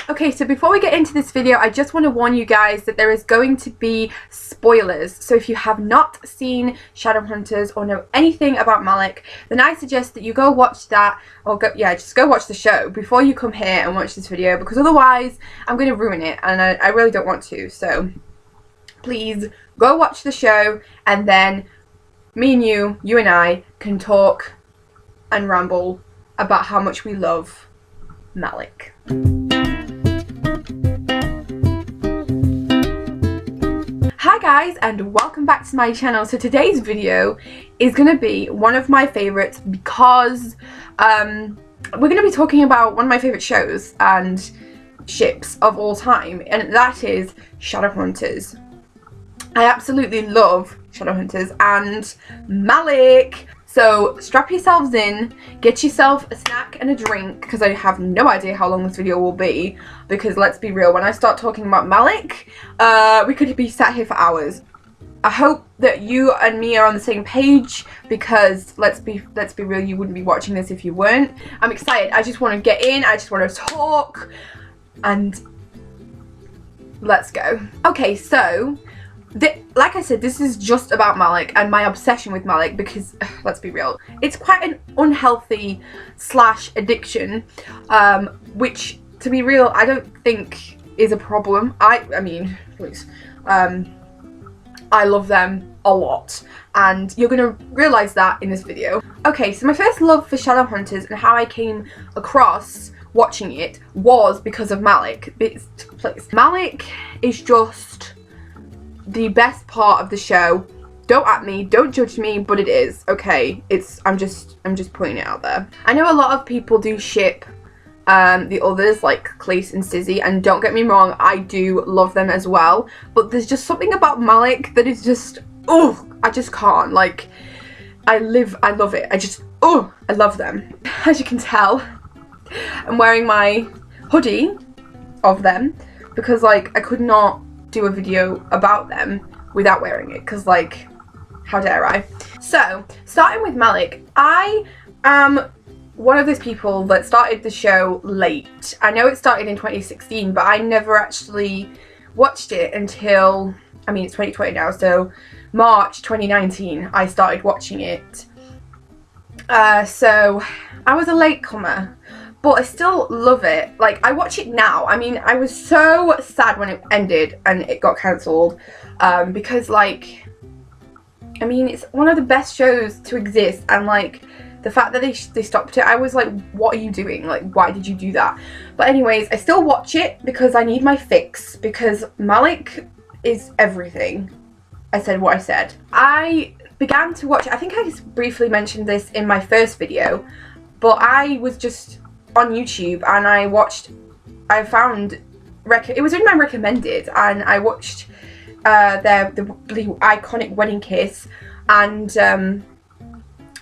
Okay, so before we get into this video, I just want to warn you guys that there is going to be spoilers. So if you have not seen Shadowhunters or know anything about Malec, then I suggest that you go watch that, or just go watch the show before you come here and watch this video, because otherwise I'm going to ruin it, and I really don't want to. So please go watch the show, and then me and you and I can talk and ramble about how much we love Malec. Hi guys, and welcome back to my channel. So today's video is going to be one of my favourites because we're going to be talking about one of my favourite shows and ships of all time, and that is Shadowhunters. I absolutely love Shadowhunters and Malec. So strap yourselves in, get yourself a snack and a drink, because I have no idea how long this video will be, because let's be real, when I start talking about Malec, we could be sat here for hours. I hope that you and me are on the same page, because let's be real, you wouldn't be watching this if you weren't. I'm excited. I just want to get in, I just want to talk, and let's go. Okay, so like I said, this is just about Malec and my obsession with Malec, because let's be real, it's quite an unhealthy / addiction, which, to be real, I don't think is a problem. I mean, please, I love them a lot, and you're gonna realize that in this video. Okay, so my first love for Shadowhunters and how I came across watching it was because of Malec. Please, Malec is just the best part of the show. Don't at me, don't judge me, but it is, okay? I'm just putting it out there. I know a lot of people do ship the others, like Clace and Sizzy, and don't get me wrong, I do love them as well, but there's just something about Malec that is just, I just can't, like, I love it, I love them. As you can tell, I'm wearing my hoodie of them, because, like, I could not do a video about them without wearing it, because, like, how dare I? So, starting with Malec, I am one of those people that started the show late. I know it started in 2016, but I never actually watched it until, I mean, it's 2020 now, so March 2019 I started watching it. So I was a latecomer, but I still love it. Like, I watch it now. I mean, I was so sad when it ended and it got cancelled, because, like, I mean, it's one of the best shows to exist, and, like, the fact that they stopped it, I was like, what are you doing? Like, why did you do that? But anyways, I still watch it because I need my fix, because Malec is everything. I said what I said. I began to watch, I think I briefly mentioned this in my first video, but I was just on YouTube and I found it was in my recommended, and I watched the iconic wedding kiss, and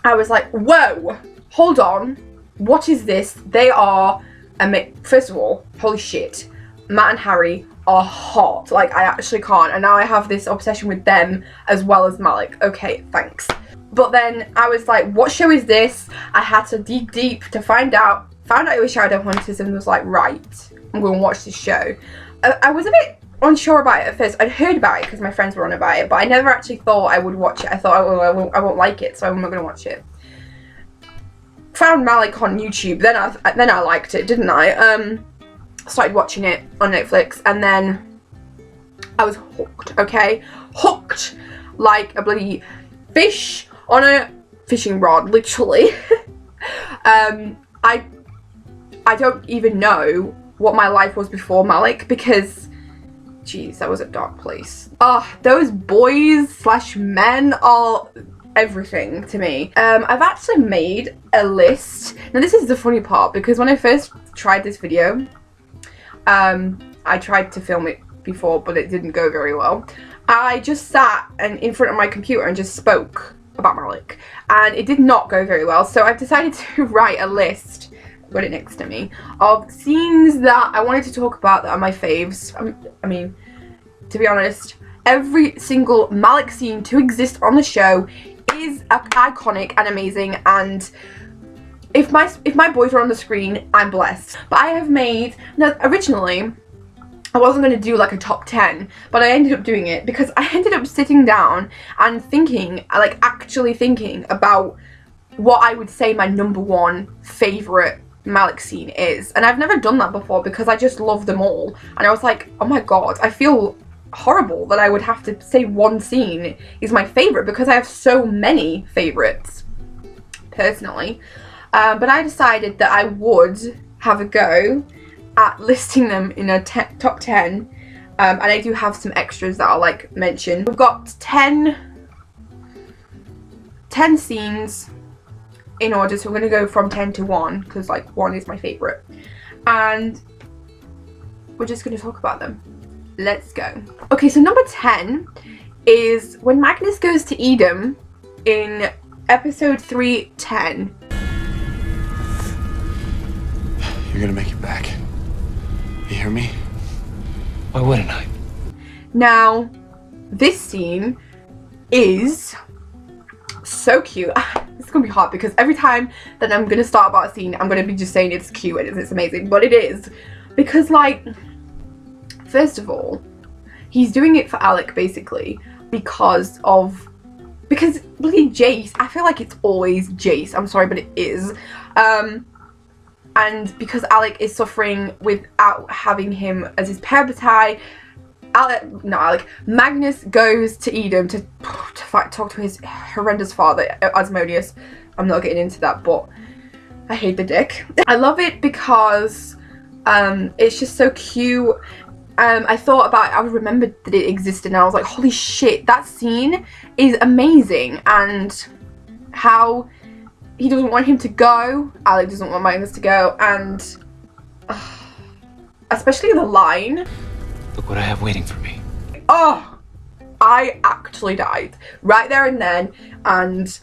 I was like, whoa, hold on, what is this? They are first of all, holy shit, Matt and Harry are hot. Like, I actually can't, and now I have this obsession with them as well as Malec. Okay, thanks. But then I was like, what show is this? I had to dig deep to found out it was Shadowhunters, and was like, right, I'm going to watch this show. I was a bit unsure about it at first. I'd heard about it because my friends were on about it, but I never actually thought I would watch it. I thought, oh, I won't like it, so I'm not going to watch it. Found Malec on YouTube, then I liked it, didn't I? Started watching it on Netflix, and then I was hooked, okay? Hooked like a bloody fish on a fishing rod, literally. I don't even know what my life was before Malec, because, jeez, that was a dark place. Those boys / men are everything to me. I've actually made a list. Now, this is the funny part, because when I first tried this video, I tried to film it before, but it didn't go very well. I just sat in front of my computer and just spoke about Malec, and it did not go very well, so I've decided to write a list, got it next to me, of scenes that I wanted to talk about that are my faves. I mean, to be honest, every single Malec scene to exist on the show is iconic and amazing, and if my boys are on the screen, I'm blessed. But I have made, now originally I wasn't going to do like a top 10, but I ended up doing it because I ended up sitting down and thinking, like actually thinking about what I would say my number one favourite Malec scene is. And I've never done that before because I just love them all. And I was like, oh my god, I feel horrible that I would have to say one scene is my favourite because I have so many favourites, personally. But I decided that I would have a go at listing them in a top 10, and I do have some extras that I'll like mention. We've got 10 scenes in order, so we're going to go from 10 to 1 because like 1 is my favourite, and we're just going to talk about them. Let's go. Okay, so number 10 is when Magnus goes to Edom in episode 3:10. You're gonna make it back. You hear me? Why wouldn't I? Now, this scene is so cute. It's gonna be hard because every time that I'm gonna start about a scene, I'm gonna be just saying it's cute and it's amazing, but it is. Because like, first of all, he's doing it for Alec basically because bloody Jace, I feel like it's always Jace, I'm sorry, but it is. And because Alec is suffering without having him as his parapetite, Magnus goes to Edom to talk to his horrendous father, Asmodeus. I'm not getting into that, but I hate the dick. I love it because it's just so cute. I remembered that it existed and I was like, holy shit, that scene is amazing. And how he doesn't want him to go, Alec doesn't want Magnus to go, and especially the line, "Look what I have waiting for me." Oh, I actually died right there and then, and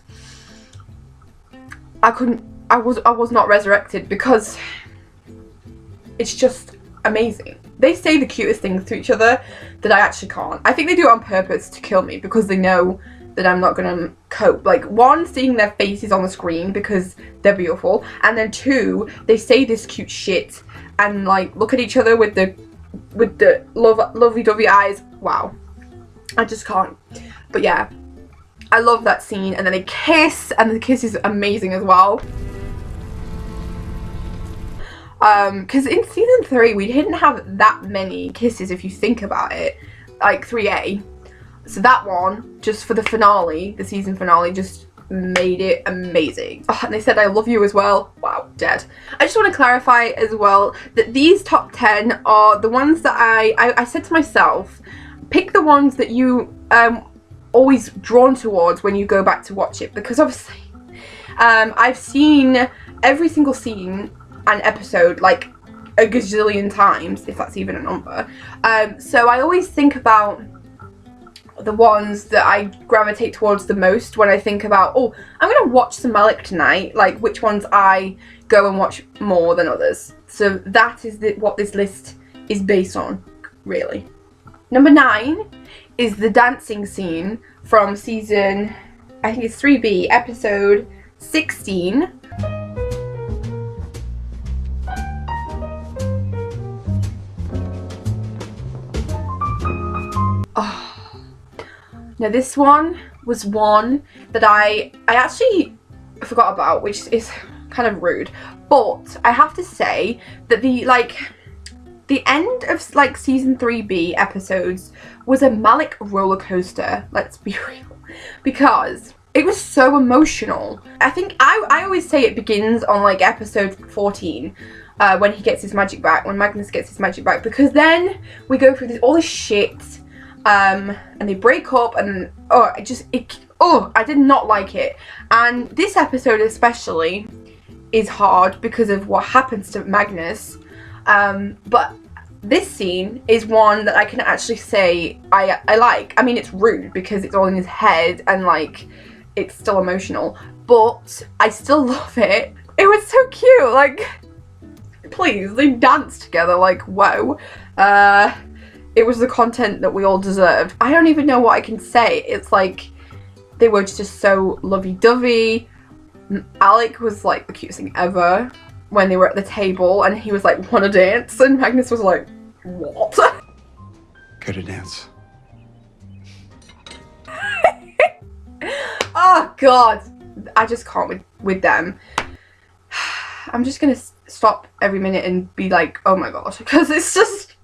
I was not resurrected because it's just amazing. They say the cutest things to each other that I actually can't. I think they do it on purpose to kill me because they know that I'm not gonna cope. Like, one, seeing their faces on the screen because they're beautiful, and then 2, they say this cute shit and like look at each other with the lovey-dovey eyes. Wow, I just can't. But yeah, I love that scene. And then they kiss, and the kiss is amazing as well. Because in season 3 we didn't have that many kisses if you think about it, like 3A. So that one, just for the finale, the season finale, just made it amazing. Oh, and they said I love you as well. Wow, dead. I just want to clarify as well that these top 10 are the ones that I said to myself, pick the ones that you always drawn towards when you go back to watch it, because obviously I've seen every single scene and episode like a gazillion times, if that's even a number. So I always think about the ones that I gravitate towards the most when I think about, oh, I'm gonna watch some Malec tonight, like which ones I go and watch more than others. So that is what this list is based on, really. Number 9 is the dancing scene from season, I think it's 3B, episode 16. Oh. Now this one was one that I actually forgot about, which is kind of rude, but I have to say that the end of like season 3B episodes was a Malec roller coaster, let's be real, because it was so emotional. I think I always say it begins on like episode 14, when he gets his magic back, when Magnus gets his magic back, because then we go through all this shit. And they break up, and I did not like it. And this episode especially is hard because of what happens to Magnus. But this scene is one that I can actually say I like. I mean, it's rude because it's all in his head and like it's still emotional, but I still love it. It was so cute. Like, please, they danced together. Like, whoa. It was the content that we all deserved. I don't even know what I can say. It's like they were just so lovey-dovey. Alec was like the cutest thing ever when they were at the table and he was like, wanna dance? And Magnus was like, what? Go to dance. Oh god, I just can't with them. I'm just gonna stop every minute and be like, oh my god, because it's just,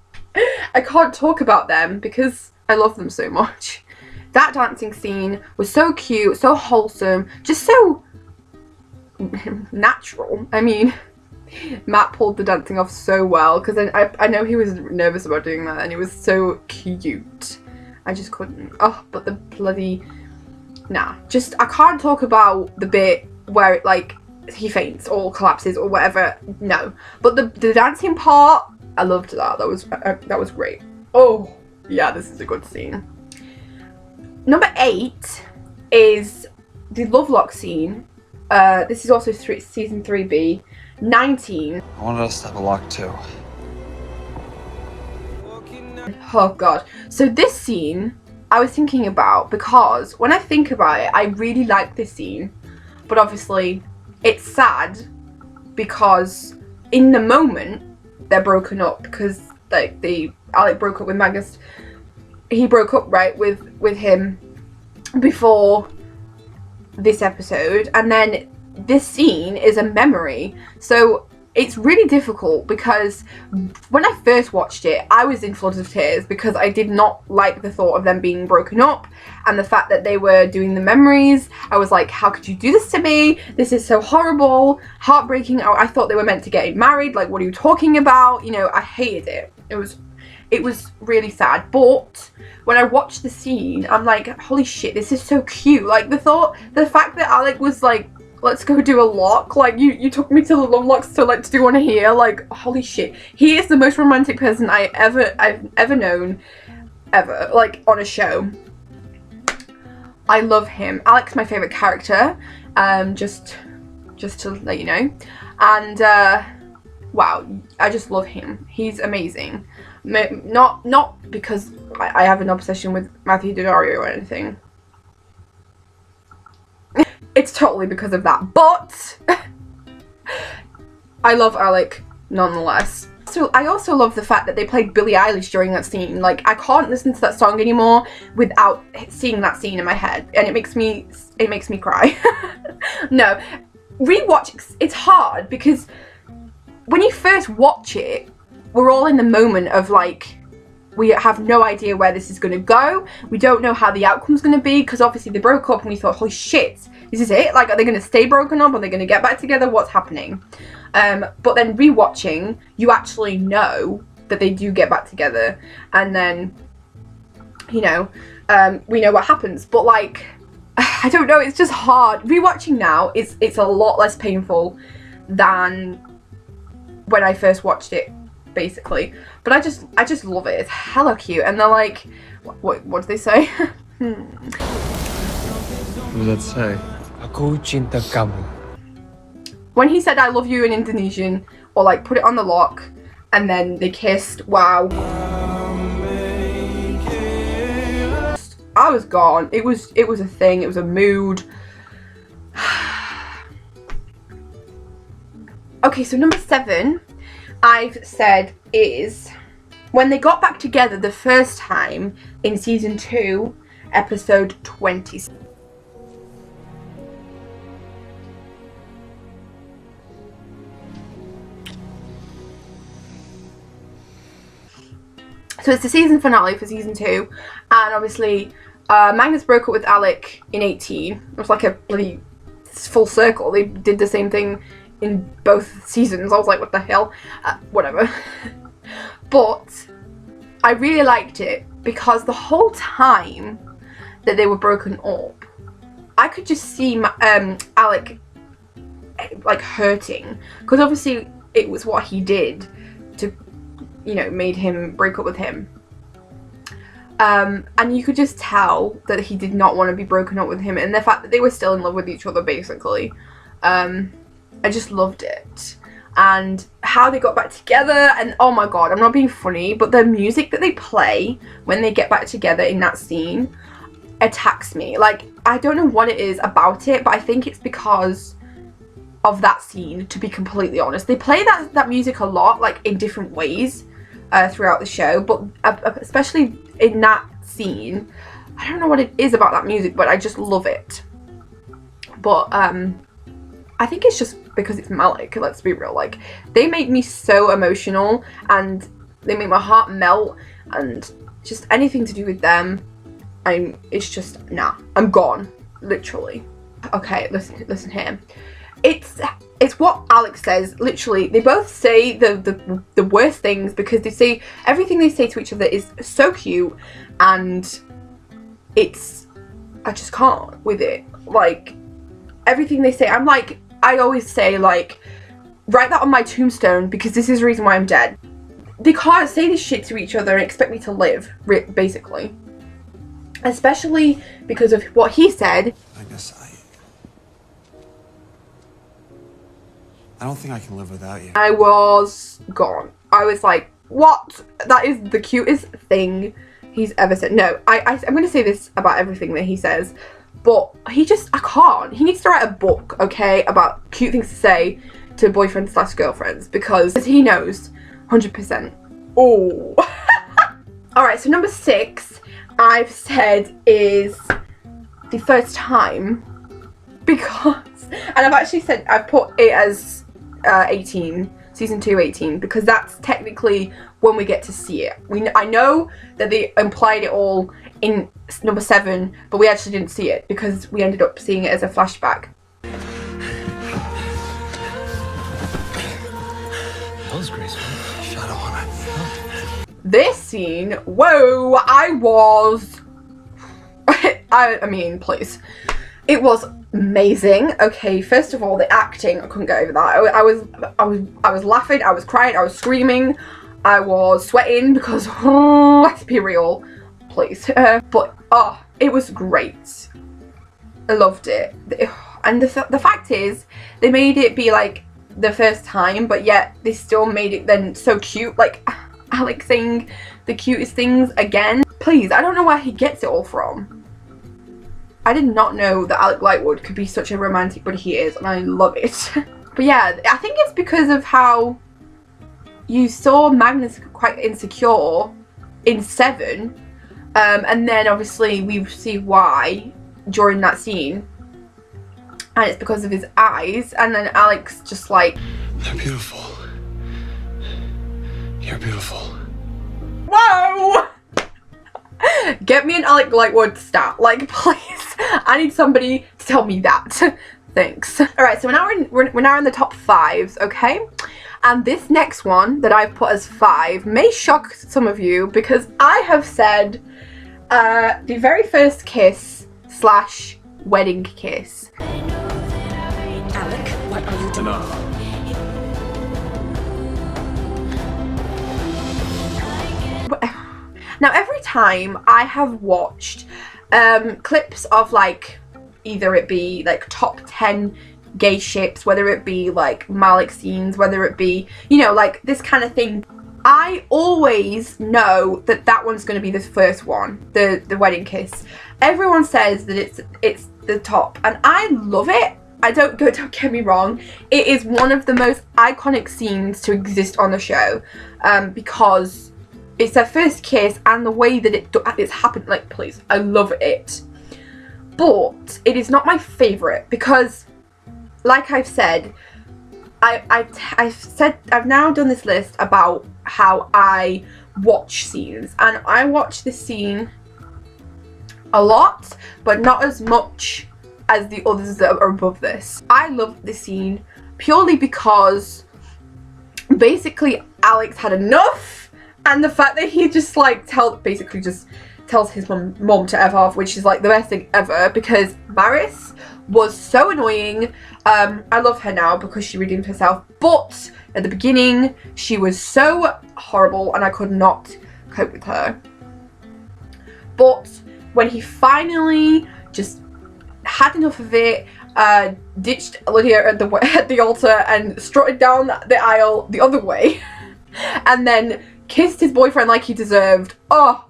I can't talk about them because I love them so much. That dancing scene was so cute, so wholesome, just so natural. I mean, Matt pulled the dancing off so well because I know he was nervous about doing that and it was so cute. I just couldn't. Oh, but the bloody... Nah, just, I can't talk about the bit where it, like, he faints or collapses or whatever. No. But the dancing part, I loved that. That was great. Oh, yeah, this is a good scene. Number 8 is the Lovelock Scene. This is also season 3B. 19. I wanted us to have a lock too. Oh god. So this scene I was thinking about because when I think about it, I really like this scene. But obviously it's sad because in the moment they're broken up because like Alec broke up with Magnus. He broke up right with him before this episode, and then this scene is a memory, so it's really difficult because when I first watched it I was in floods of tears because I did not like the thought of them being broken up and the fact that they were doing the memories. I was like, how could you do this to me? This is so horrible, heartbreaking. I thought they were meant to get married, like what are you talking about? You know, I hated it. It was really sad, but when I watched the scene I'm like, holy shit, this is so cute. Like the fact that Alec was like, let's go do a lock, like you took me to the Lovelocks to like to do one here, like holy shit, he is the most romantic person I've ever known ever, like on a show. I love him. Alec's my favorite character, just to let you know, and wow, I just love him. He's amazing. Not because I have an obsession with Matthew Daddario or anything. It's totally because of that, but I love Alec nonetheless. So I also love the fact that they played Billie Eilish during that scene. Like I can't listen to that song anymore without seeing that scene in my head, and it makes me cry. No, rewatch, it's hard because when you first watch it, we're all in the moment of like, we have no idea where this is going to go. We don't know how the outcome's going to be because obviously they broke up and we thought, holy shit, this is it? Like, are they going to stay broken up? Are they going to get back together? What's happening? But then rewatching, you actually know that they do get back together, and then, you know, we know what happens. But like, I don't know, it's just hard. Rewatching now, it's a lot less painful than when I first watched it, basically. But I just love it. It's hella cute, and they're like, what do they say? What does that say? Aku cinta kamu. When he said I love you in Indonesian, or like put it on the lock, and then they kissed, wow. I was gone. It was a thing, it was a mood. Okay, so number 7 I've said is when they got back together the first time in season 2, episode 20. So it's the season finale for season 2, and obviously Magnus broke up with Alec in 18. It was like a bloody full circle. They did the same thing in both seasons. I was like, what the hell? Whatever. But I really liked it because the whole time that they were broken up, I could just see Alec like hurting, because obviously it was what he did to, you know, made him break up with him. And you could just tell that he did not want to be broken up with him, and the fact that they were still in love with each other, basically. I just loved it. And how they got back together, and oh my god, I'm not being funny, but the music that they play when they get back together in that scene attacks me. Like, I don't know what it is about it, but I think it's because of that scene, to be completely honest. They play that music a lot, like in different ways throughout the show, but especially in that scene, I don't know what it is about that music, but I just love it. But I think it's just because it's Malec, let's be real. Like, they make me so emotional and they make my heart melt, and just anything to do with them, it's just, nah, I'm gone, literally. Okay, listen here. It's what Alex says, literally. They both say the worst things, because they say everything they say to each other is so cute, and I just can't with it. Like, everything they say, I'm like, I always say, like, write that on my tombstone, because this is the reason why I'm dead. They can't say this shit to each other and expect me to live, basically. Especially because of what he said. Magnus, I don't think I can live without you. I was gone. I was like, what? That is the cutest thing he's ever said. No, I'm going to say this about everything that he says, but I can't. He needs to write a book, okay, about cute things to say to boyfriends / girlfriends, because he knows 100%. Oh. Alright, so number 6, I've said is the first time, because, and I've actually said, I've put it as 18, season 2 18, because that's technically when we get to see it. I know that they implied it all in number 7, but we actually didn't see it because we ended up seeing it as a flashback. That was graceful. Shadowhunter. This scene, whoa, I mean, please. It was amazing. Okay, first of all, the acting, I couldn't get over that. I was laughing, I was crying, I was screaming, I was sweating because, let's be real, please. But it was great. I loved it. And the fact is, they made it be like the first time, but yet they still made it then so cute. Like, Alex saying the cutest things again. Please, I don't know where he gets it all from. I did not know that Alec Lightwood could be such a romantic, but he is, and I love it. But yeah, I think it's because of how you saw Magnus quite insecure in 7, and then obviously we see why during that scene, and it's because of his eyes, and then Alex just like, they're beautiful. You're beautiful. whoa! Get me an Alec Lightwood stat, like, please. I need somebody to tell me that. Thanks. Alright, so we're now in the top 5s, okay? And this next one that I've put as 5 may shock some of you, because I have said the very first kiss / wedding kiss. Alec, what are you doing? Now, every time I have watched clips of, like, either it be like top 10 gay ships, whether it be like Malec scenes, whether it be, you know, like this kind of thing, I always know that that one's going to be the first one, the wedding kiss. Everyone says that it's the top, and I love it. Don't get me wrong, it is one of the most iconic scenes to exist on the show, because it's their first kiss, and the way that it's happened, like, please, I love it. But it is not my favourite, because, like I've said, I've now done this list about how I watch scenes, and I watch this scene a lot, but not as much as the others that are above this. I love this scene purely because basically Alex had enough. And the fact that he just like basically just tells his mom to F off, which is like the best thing ever, because Maris was so annoying. I love her now because she redeemed herself, but at the beginning she was so horrible and I could not cope with her. But when he finally just had enough of it, ditched Lydia at the altar and strutted down the aisle the other way, and then kissed his boyfriend like he deserved. Oh,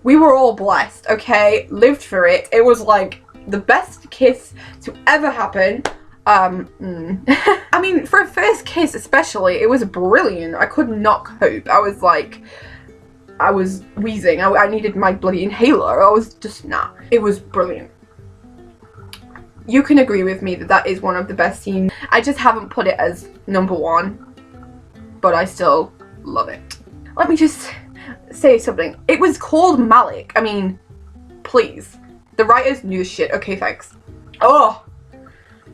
we were all blessed, okay? Lived for it. It was like the best kiss to ever happen. I mean, for a first kiss especially, it was brilliant. I could not cope. I was wheezing. I needed my bloody inhaler. I was just nah. It was brilliant. You can agree with me that that is one of the best scenes. I just haven't put it as #1, but I still love it. Let me just say something. It was called Malec. I mean, please. The writers knew shit. Okay, thanks. Oh,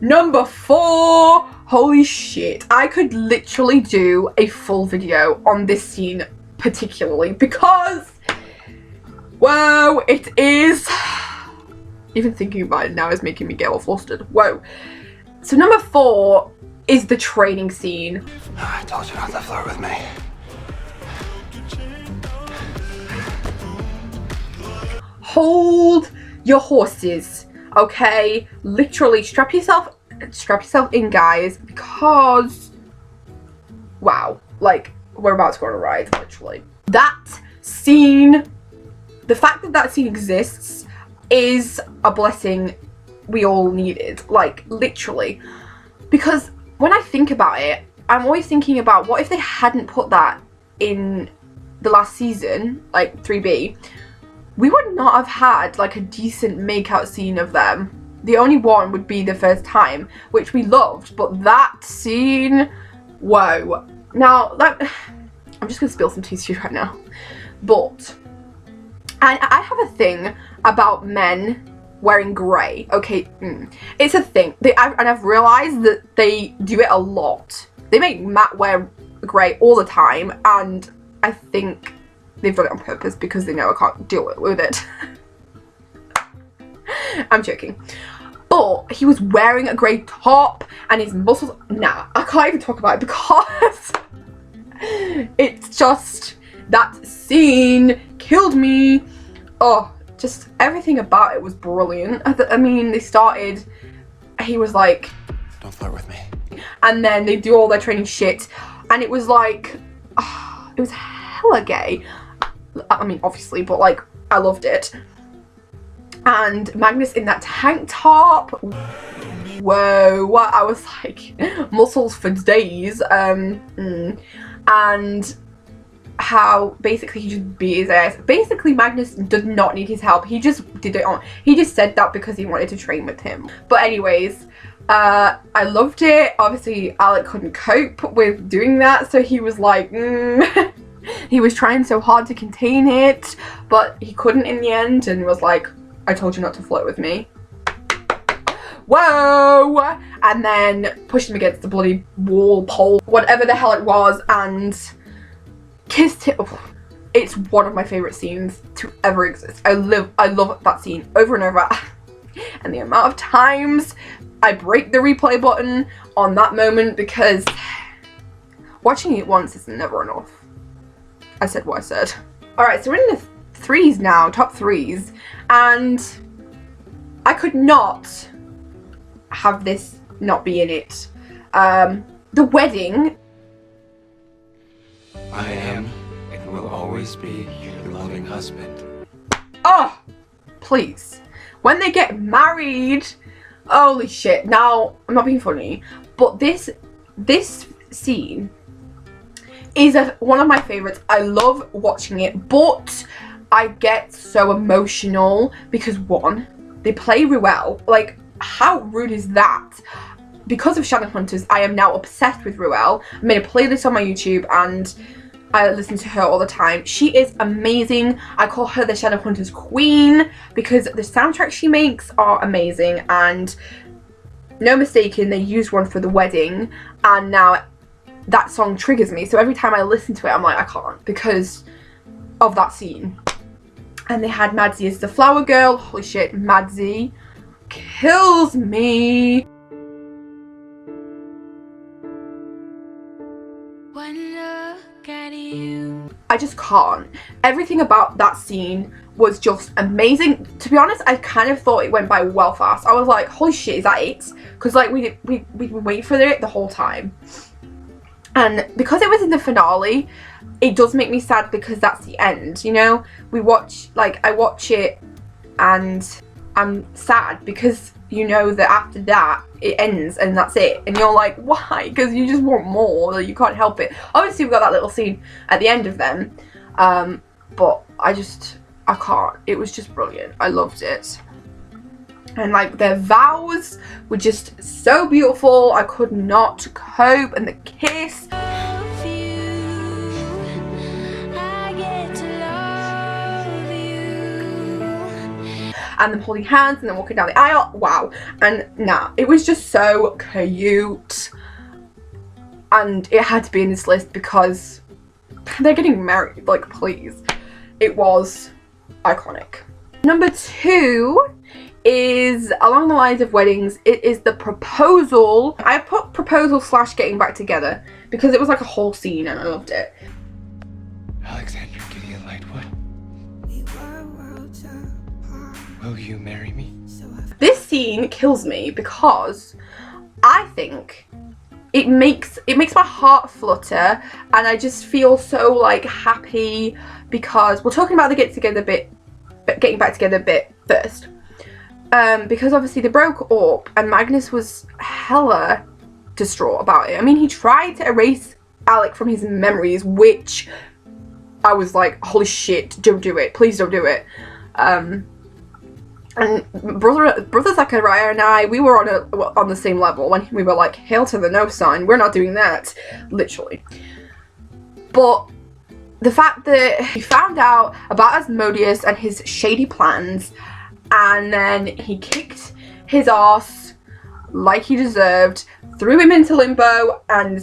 #4. Holy shit. I could literally do a full video on this scene particularly because, whoa, it is, even thinking about it now is making me get all flustered. Whoa. So #4 is the training scene. I told you not to flirt with me. Hold your horses, okay? Literally strap yourself in, guys, because wow, like, we're about to go on a ride, literally. That scene, the fact that that scene exists is a blessing we all needed, like, literally. Because when I think about it, I'm always thinking about what if they hadn't put that in the last season, like 3B, we would not have had like a decent makeout scene of them. The only one would be the first time, which we loved, but that scene, whoa. Now, I'm just gonna spill some tea to you right now, but I have a thing about men wearing grey. Okay, it's a thing. I've realised that they do it a lot. They make Matt wear grey all the time, and I think they've done it on purpose because they know I can't deal with it. I'm joking. But he was wearing a grey top and his muscles, nah, I can't even talk about it because it's just, that scene killed me. Oh, just everything about it was brilliant. I mean, they started, he was like, don't flirt with me. And then they do all their training shit and it was like, oh, it was hella gay. I mean, obviously, but like, I loved it. And Magnus in that tank top, whoa, what? I was like, muscles for days. And how basically he just beat his ass. Basically, Magnus did not need his help. He just did it on, he just said that because he wanted to train with him. But anyways, I loved it. Obviously, Alec couldn't cope with doing that, so he was like, he was trying so hard to contain it, but he couldn't in the end and was like, I told you not to flirt with me. Whoa! And then pushed him against the bloody wall, pole, whatever the hell it was, and kissed him. Oh, it's one of my favourite scenes to ever exist. I love that scene over and over. And the amount of times I break the replay button on that moment because watching it once is never enough. I said what I said. Alright, so we're in the threes now, top threes, and I could not have this not be in it. The wedding. I am and will always be your loving husband. Oh, please. When they get married, holy shit. Now, I'm not being funny, but this scene is one of my favorites. I love watching it, but I get so emotional because one, they play Ruel. Like, how rude is that? Because of Shadowhunters, I am now obsessed with Ruel. I made a playlist on my YouTube and I listen to her all the time. She is amazing. I call her the Shadowhunters queen because the soundtracks she makes are amazing, and no mistaken, they used one for the wedding, and now that song triggers me. So every time I listen to it, I'm like, I can't because of that scene. And they had Madsy as the flower girl. Holy shit, Madsy kills me. One look at you. I just can't. Everything about that scene was just amazing. To be honest, I kind of thought it went by well fast. I was like, holy shit, is that it? Because like we wait for it the whole time. And because it was in the finale, it does make me sad because that's the end, you know? I watch it and I'm sad because you know that after that it ends and that's it, and you're like, why? Because you just want more, you can't help it. Obviously we've got that little scene at the end of them, but I can't. It was just brilliant. I loved it. And like their vows were just so beautiful. I could not cope. And the kiss. And them holding hands and then walking down the aisle. Wow. And it was just so cute. And it had to be in this list because they're getting married. Like, please. It was iconic. Number 2 is along the lines of weddings. It is the proposal. I put proposal / getting back together because it was like a whole scene and I loved it. Alexander Gideon Lightwood, will you marry me? This scene kills me because I think it makes my heart flutter, and I just feel so like happy because we're talking about the getting back together bit first. Because obviously they broke up and Magnus was hella distraught about it. I mean, he tried to erase Alec from his memories, which I was like, holy shit, don't do it, please don't do it. And brother Zachariah and I, we were on the same level when we were like, hail to the no sign, we're not doing that, literally. But the fact that he found out about Asmodeus and his shady plans, and then he kicked his ass like he deserved, threw him into limbo, and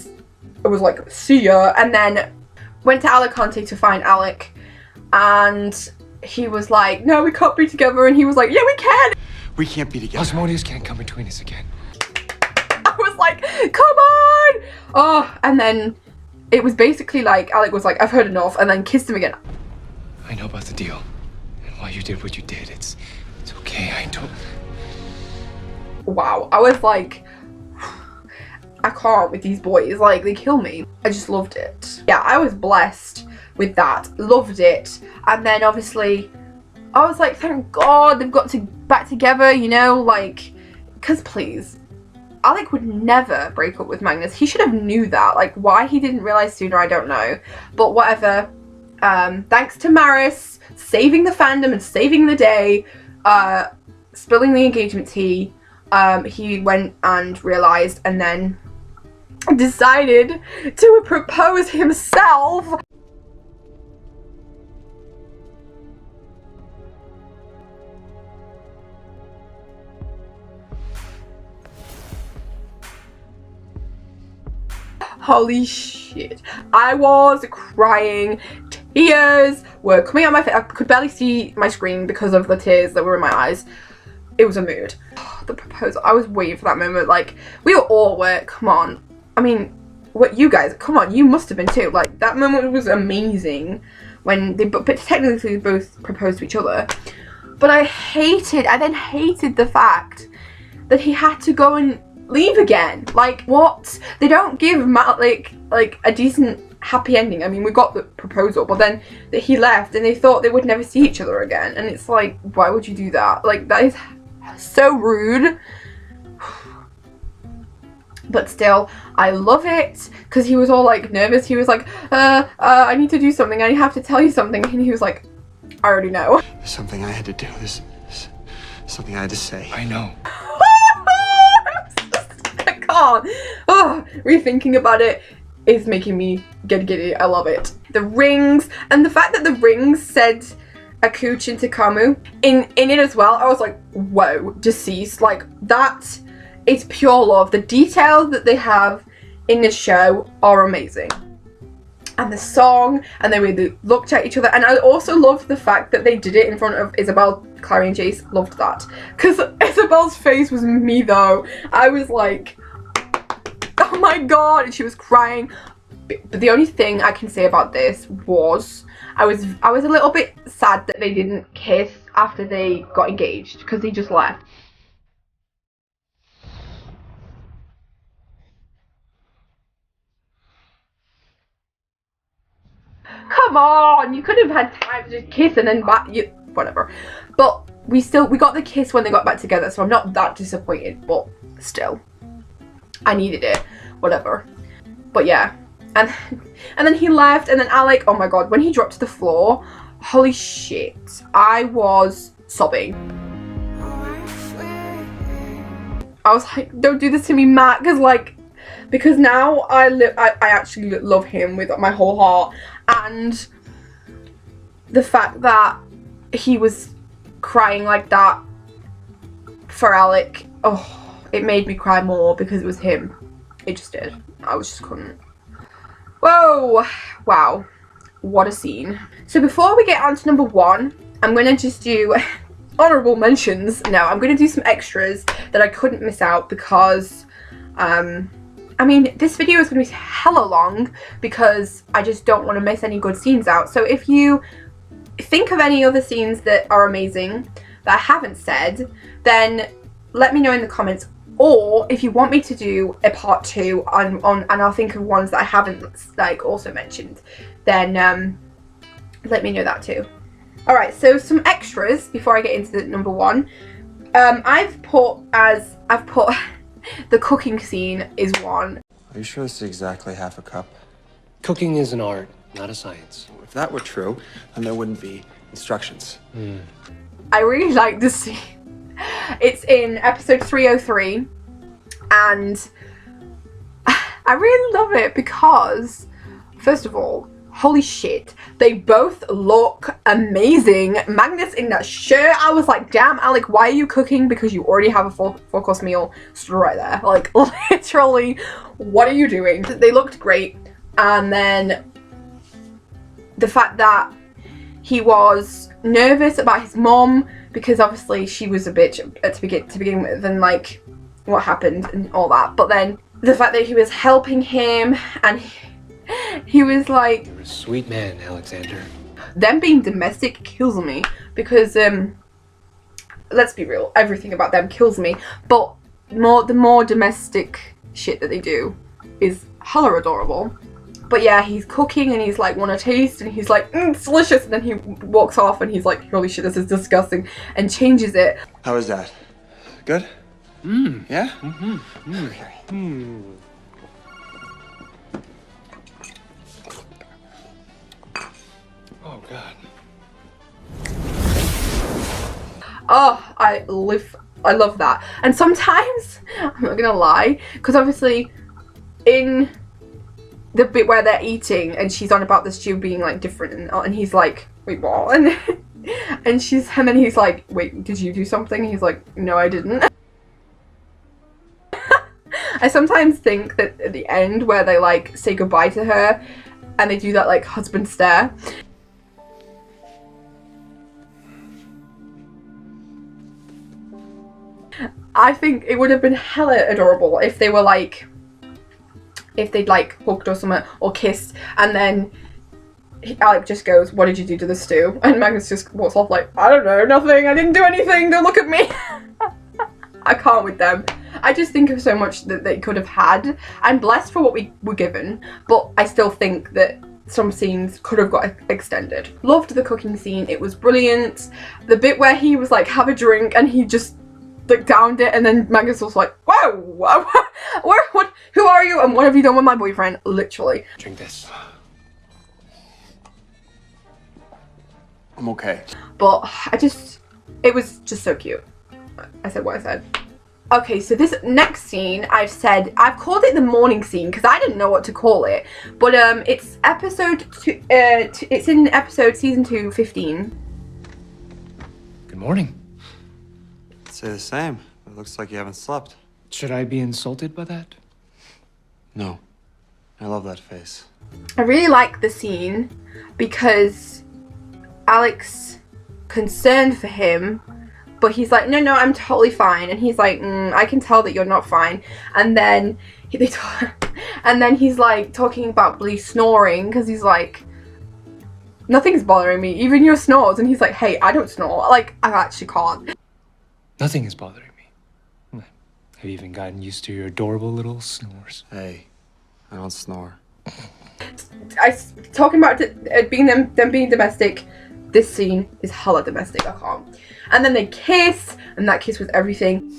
it was like, see ya, and then went to Alicante to find Alec, and he was like, no, we can't be together, and he was like, yeah, we can! We can't be together. Asmodeus can't come between us again. I was like, come on! Oh, and then it was basically like, Alec was like, I've heard enough, and then kissed him again. I know about the deal, and why you did what you did. It's okay, I don't... Wow, I was like, I can't with these boys, like, they kill me. I just loved it. Yeah, I was blessed with that, loved it. And then obviously, I was like, thank God they've got back together, you know, like, because please, Alec would never break up with Magnus. He should have knew that. Like, why he didn't realize sooner, I don't know. But whatever. Thanks to Maris saving the fandom and saving the day, spilling the engagement tea, he went and realized and then decided to propose himself. Holy shit. I was crying. Tears were coming out my face. I could barely see my screen because of the tears that were in my eyes. It was a mood. The proposal. I was waiting for that moment. Like, we were all at, come on. I mean, what you guys, come on, you must have been too. Like, that moment was amazing when they, but technically both proposed to each other. But I then hated the fact that he had to go and leave again. Like, what? They don't give Malec like a decent happy ending. I mean, we got the proposal, but then he left and they thought they would never see each other again, and it's like, why would you do that? Like, that is so rude. But still, I love it because he was all like nervous. He was like, I need to do something, I have to tell you something, and he was like, I already know. There's something I had to do. There's something I had to say. I know. I can't. Oh, rethinking about it is making me get giddy. I love it. The rings, and the fact that the rings said Akuchin to Kamu in it as well, I was like, whoa, deceased. Like, that is pure love. The details that they have in this show are amazing. And the song, and the way they looked at each other. And I also loved the fact that they did it in front of Isabel, Clary and Jace. Loved that. Because Isabel's face was me though. I was like, oh my god, and she was crying. But the only thing I can say about this was I was a little bit sad that they didn't kiss after they got engaged, because they just left. Come on, you could have had time to just kiss and then whatever. But we got the kiss when they got back together, so I'm not that disappointed, but still, I needed it, whatever. But yeah, and then he left, and then Alec, oh my god, when he dropped to the floor, holy shit, I was sobbing. I was like, don't do this to me, Matt, because now I actually love him with my whole heart, and the fact that he was crying like that for Alec, oh, it made me cry more because it was him. It just did. I just couldn't. Whoa, wow, what a scene. So before we get on to number 1, I'm gonna just do honorable mentions. No, I'm gonna do some extras that I couldn't miss out because I mean, this video is gonna be hella long because I just don't want to miss any good scenes out. So if you think of any other scenes that are amazing that I haven't said, then let me know in the comments. Or if you want me to do a part 2 on and I'll think of ones that I haven't also mentioned, then let me know that too. Alright, so some extras before I get into the number 1. I've put the cooking scene is one. Are you sure this is exactly half a cup? Cooking is an art, not a science. If that were true, then there wouldn't be instructions. I really like this scene. It's in episode 303, and I really love it because, first of all, holy shit, they both look amazing. Magnus in that shirt, I was like, damn, Alec, why are you cooking? Because you already have a four-course meal stood right there. Like, literally, what are you doing? They looked great, and then the fact that he was nervous about his mom because obviously she was a bitch to begin with, and like what happened and all that. But then the fact that he was helping him, and he was like, You're a sweet man, Alexander. Them being domestic kills me because let's be real, everything about them kills me. But the more domestic shit that they do is hella adorable. But yeah, he's cooking and he's like, want to taste? And he's like, it's delicious. And then he walks off and he's like, holy shit, this is disgusting. And changes it. How was that? Good? Yeah? Oh, God. Oh, I love that. And sometimes, I'm not gonna lie, because obviously in the bit where they're eating and she's on about the stew being like different, and he's like, wait, what? And then he's like, wait, did you do something? And he's like, no, I didn't. I sometimes think that at the end where they like say goodbye to her and they do that like husband stare, I think it would have been hella adorable if they were like, if they'd like hooked or something or kissed, and then Alec just goes, what did you do to the stew? And Magnus just walks off like, I don't know, nothing, I didn't do anything, don't look at me. I can't with them. I just think of so much that they could have had. I'm blessed for what we were given, but I still think that some scenes could have got extended. Loved the cooking scene, it was brilliant. The bit where he was like, have a drink, and he just like downed it, and then Magnus was like, whoa, what, who are you, and what have you done with my boyfriend? Literally. Drink this. I'm okay. But it was just so cute. I said what I said. Okay, so this next scene, I've called it the morning scene because I didn't know what to call it. But it's episode 2, it's in episode season 2, 15. Good morning. I'd say the same. It looks like you haven't slept. Should I be insulted by that? No. I love that face. I really like the scene because Alec's concerned for him, but he's like, no, I'm totally fine. And he's like, I can tell that you're not fine. And then he's like talking about Blue snoring because he's like, nothing's bothering me, even your snores. And he's like, hey, I don't snore. Like, I actually can't. Nothing is bothering me. I've even gotten used to your adorable little snores. Hey, I don't snore. Talking about them being domestic, this scene is hella domestic, I can't. And then they kiss, and that kiss was everything.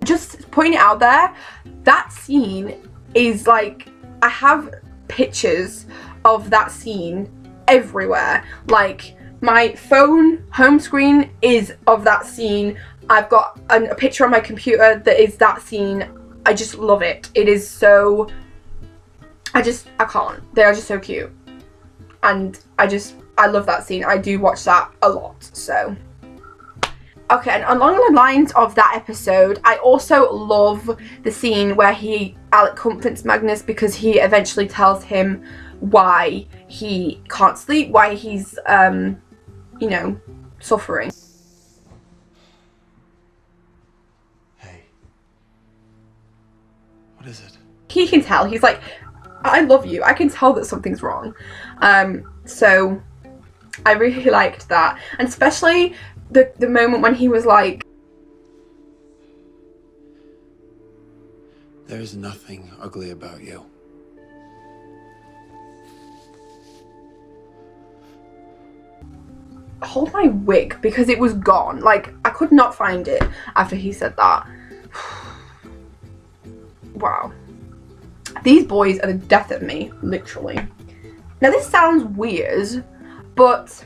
Just putting it out there, that scene is like, I have pictures of that scene everywhere. Like, my phone home screen is of that scene. I've got a picture on my computer that is that scene. I just love it. It is so, I can't. They are just so cute. And I love that scene. I do watch that a lot, so. Okay, and along the lines of that episode, I also love the scene where Alec comforts Magnus because he eventually tells him why he can't sleep, why he's, you know, suffering. Hey. What is it? He can tell. He's like, I love you. I can tell that something's wrong. So I really liked that. And especially the moment when he was like, There's nothing ugly about you. hold my wig, because it was gone. Like, I could not find it after he said that. Wow. These boys are the death of me, literally. Now this sounds weird, but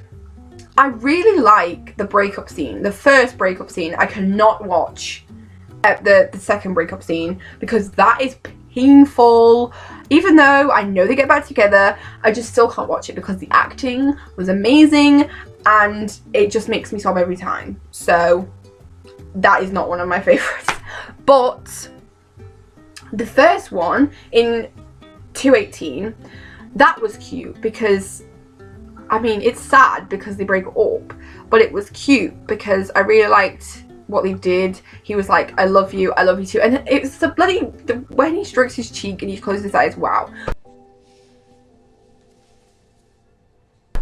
I really like the breakup scene, the first breakup scene. I cannot watch the second breakup scene because that is painful. Even though I know they get back together, I just still can't watch it because the acting was amazing and it just makes me sob every time. So that is not one of my favorites. But the first one in 218, that was cute because, I mean, it's sad because they break up, but it was cute because I really liked what they did. He was like, I love you too. And it was the bloody, when he strokes his cheek and he closes his eyes, wow.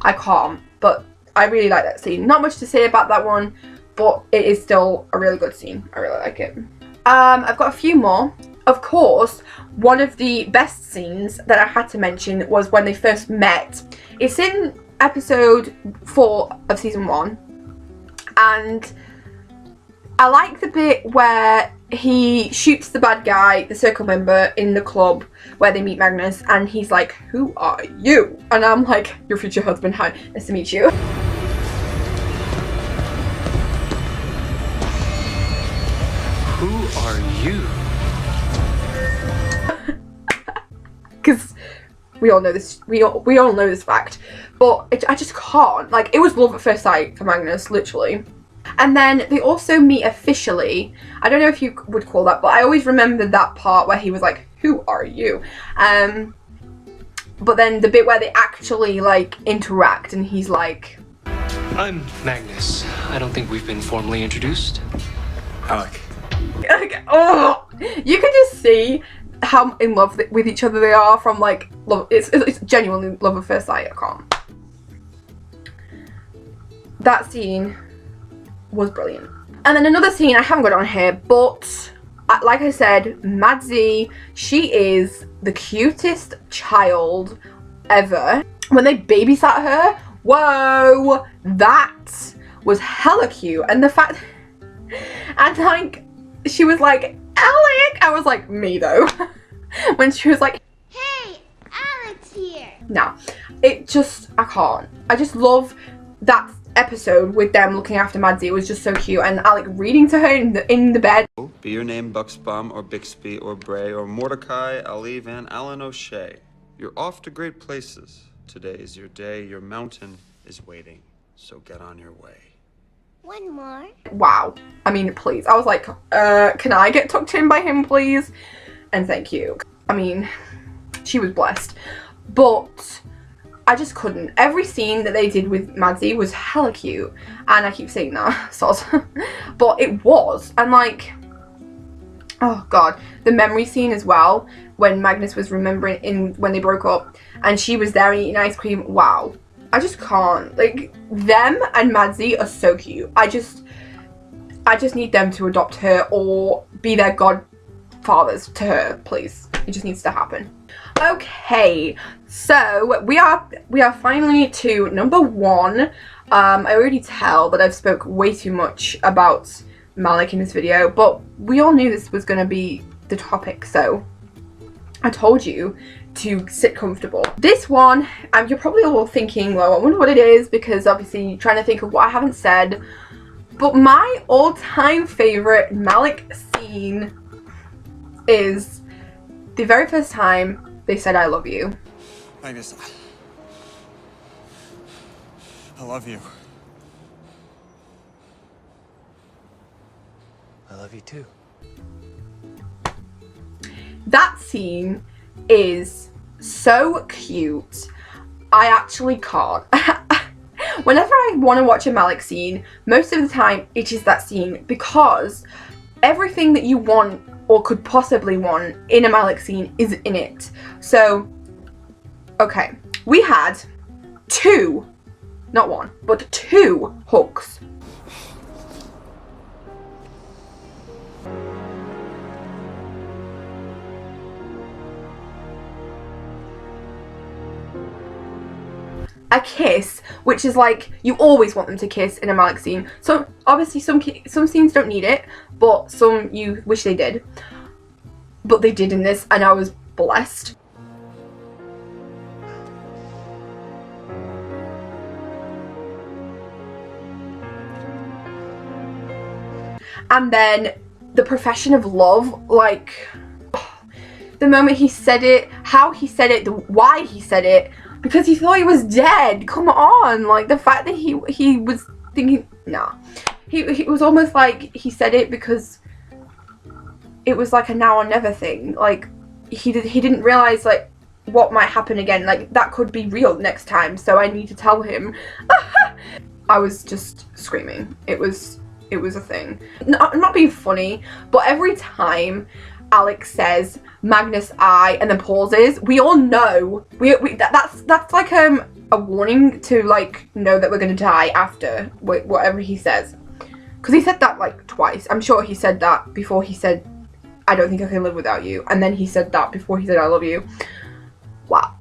I can't, but I really like that scene. Not much to say about that one, but it is still a really good scene. I really like it. I've got a few more. Of course, one of the best scenes that I had to mention was when they first met. It's in episode 4 of season 1, and I like the bit where he shoots the bad guy, the circle member, in the club where they meet Magnus, and he's like, who are you? And I'm like, your future husband, hi, nice to meet you. Who are you? Because we all know this, we all know this fact, but I just can't. Like, it was love at first sight for Magnus, literally. And then they also meet officially. I don't know if you would call that, but I always remember that part where he was like, who are you? But then the bit where they actually like interact and he's like, I'm Magnus. I don't think we've been formally introduced. Alec. oh, you can just see how in love with each other they are from like love. It's genuinely love at first sight. I can't. That scene was brilliant. And then another scene I haven't got on here, but like I said, Madsy, she is the cutest child ever. When they babysat her, whoa, that was hella cute. And the fact, and like, she was like, Alec, I was like, me though. When she was like, Hey, Alec's here. no, it just, I can't. I just love that episode with them looking after Madsy. It was just so cute, and Alec reading to her in the bed. Be your name Buxbaum or Bixby or Bray or Mordecai, Ali, Van Allen, O'Shea. You're off to great places. Today is your day. Your mountain is waiting. So get on your way. One more. Wow. I mean, please. I was like, can I get tucked in by him, please? And thank you. I mean, she was blessed. But I just couldn't. Every scene that they did with Madsy was hella cute. And I keep saying that, sod. But it was. And like, oh god. The memory scene as well, when Magnus was remembering when they broke up. And she was there eating ice cream. Wow. I just can't. Like, them and Madsy are so cute. I just need them to adopt her or be their godfathers to her, please. It just needs to happen. Okay, so we are finally to number 1. I already tell that I've spoke way too much about Malec in this video, but we all knew this was going to be the topic, so I told you to sit comfortable. This one, you're probably all thinking, well, I wonder what it is, because obviously you're trying to think of what I haven't said, but my all-time favorite Malec scene is the very first time they said I love you. Magnus, I love you. I love you too. That scene is so cute. I actually can't. Whenever I want to watch a Malec scene, most of the time it is that scene, because everything that you want or could possibly want in a Malec scene is in it. So, okay, we had 2, not 1, but 2 hugs. A kiss, which is like, you always want them to kiss in a Malec scene. So obviously some scenes don't need it, but some you wish they did. But they did in this, and I was blessed. And then the profession of love, like, the moment he said it, how he said it, why he said it, because he thought he was dead. Come on, like, the fact that he was thinking, nah, he was almost like he said it because it was like a now or never thing. Like, he didn't realize like what might happen again. Like, that could be real next time, so I need to tell him. I was just screaming. It was a thing. I'm not being funny, but every time Alex says Magnus I and then pauses, we all know that's like a warning to like know that we're gonna die after whatever he says, because he said that like twice. I'm sure he said that before he said I don't think I can live without you, and then he said that before he said I love you. Wow,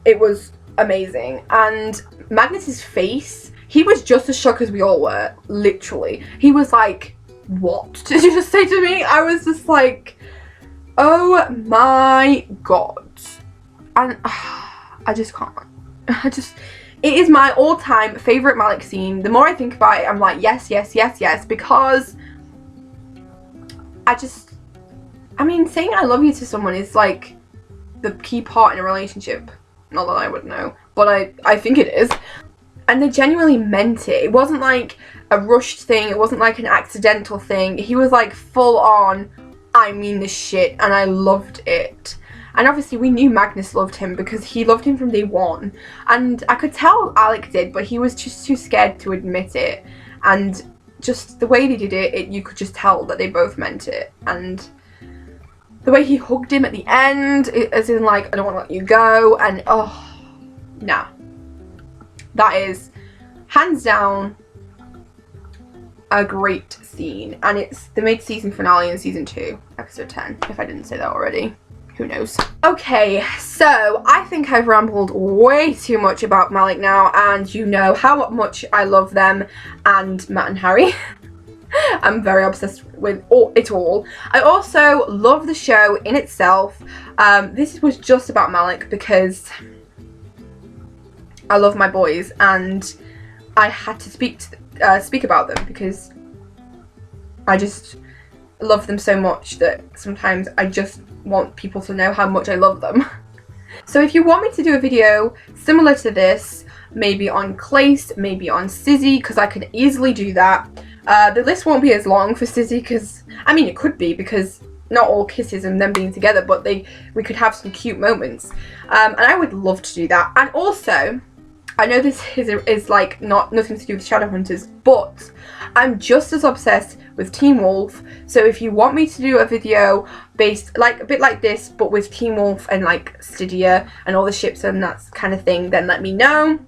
it was amazing. And Magnus's face, he was just as shocked as we all were. Literally, he was like, what did you just say to me? I was just like, oh my god. And I just can't. It is my all-time favorite Malec scene. The more I think about it, I'm like, yes, yes, yes, yes, because I mean, saying I love you to someone is like the key part in a relationship. Not that I would know, but I think it is. And they genuinely meant it. It wasn't like a rushed thing. It wasn't like an accidental thing. He was like full on, I mean this shit, and I loved it. And obviously we knew Magnus loved him because he loved him from day 1. And I could tell Alec did, but he was just too scared to admit it. And just the way they did it, you could just tell that they both meant it. And the way he hugged him at the end, as in like, I don't want to let you go, and oh, nah. That is, hands down, a great scene. And it's the mid-season finale in season 2, episode 10, if I didn't say that already. Who knows? Okay, so I think I've rambled way too much about Malec now, and you know how much I love them and Matt and Harry. I'm very obsessed with it all. I also love the show in itself. This was just about Malec because I love my boys, and I had to speak about them because I just love them so much that sometimes I just want people to know how much I love them. So if you want me to do a video similar to this, maybe on Clace, maybe on Sizzy, because I can easily do that. The list won't be as long for Sizzy because, I mean, it could be because not all kisses and them being together, but we could have some cute moments. And I would love to do that. And also, I know this is like nothing to do with Shadowhunters, but I'm just as obsessed with Team Wolf. So if you want me to do a video based like a bit like this, but with Team Wolf and like Stydia and all the ships and that kind of thing, then let me know.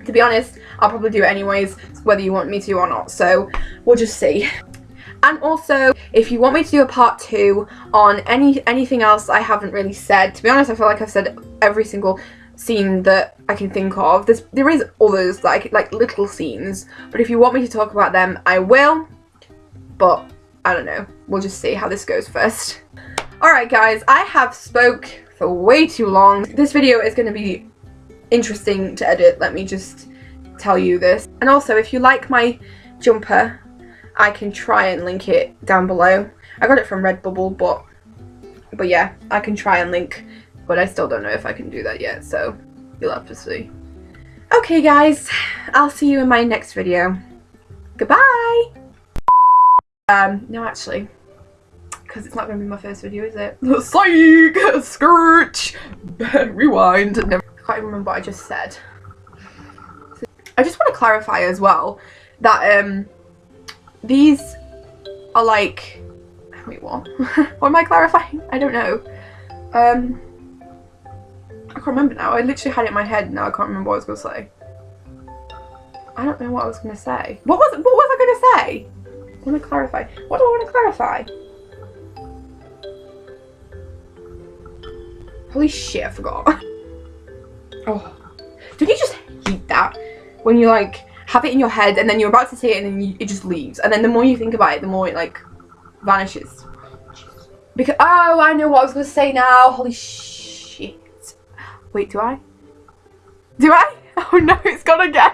To be honest, I'll probably do it anyways, whether you want me to or not. So we'll just see. And also, if you want me to do a part 2 on anything else I haven't really said, to be honest, I feel like I've said every single scene that I can think of. There is others, like little scenes, but if you want me to talk about them, I will. But I don't know. We'll just see how this goes first. Alright guys, I have spoke for way too long. This video is going to be interesting to edit, let me just tell you this. And also, if you like my jumper, I can try and link it down below. I got it from Redbubble, but yeah, I can try and link, but I still don't know if I can do that yet, so you'll have to see. Okay guys, I'll see you in my next video. Goodbye! No actually, because it's not going to be my first video, is it? Psych! Skirt! Rewind. Never. I can't even remember what I just said. I just want to clarify as well that these are like, wait, what? What am I clarifying? I don't know. I can't remember now. I literally had it in my head, now I can't remember what I was going to say. I don't know what I was going to say. What was I going to say? I want to clarify. What do I want to clarify? Holy shit, I forgot. Oh, don't you just hate that? When you like have it in your head and then you're about to say it and then it just leaves. And then the more you think about it, the more it like vanishes. Because, oh, I know what I was going to say now. Holy shit. Wait, do I? Do I? Oh no, it's gone again.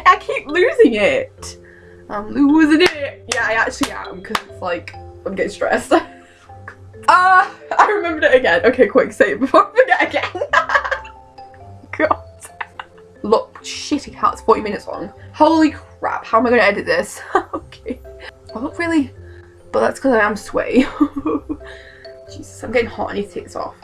I keep losing it. I'm losing it. Yeah, I actually am, because it's like, I'm getting stressed. I remembered it again. Okay, quick, say it before I forget again. God. Look, shit, it counts 40 minutes long. Holy crap, how am I going to edit this? Okay. I look really, but that's because I am sweaty. Jesus, I'm getting hot, I need to take this off.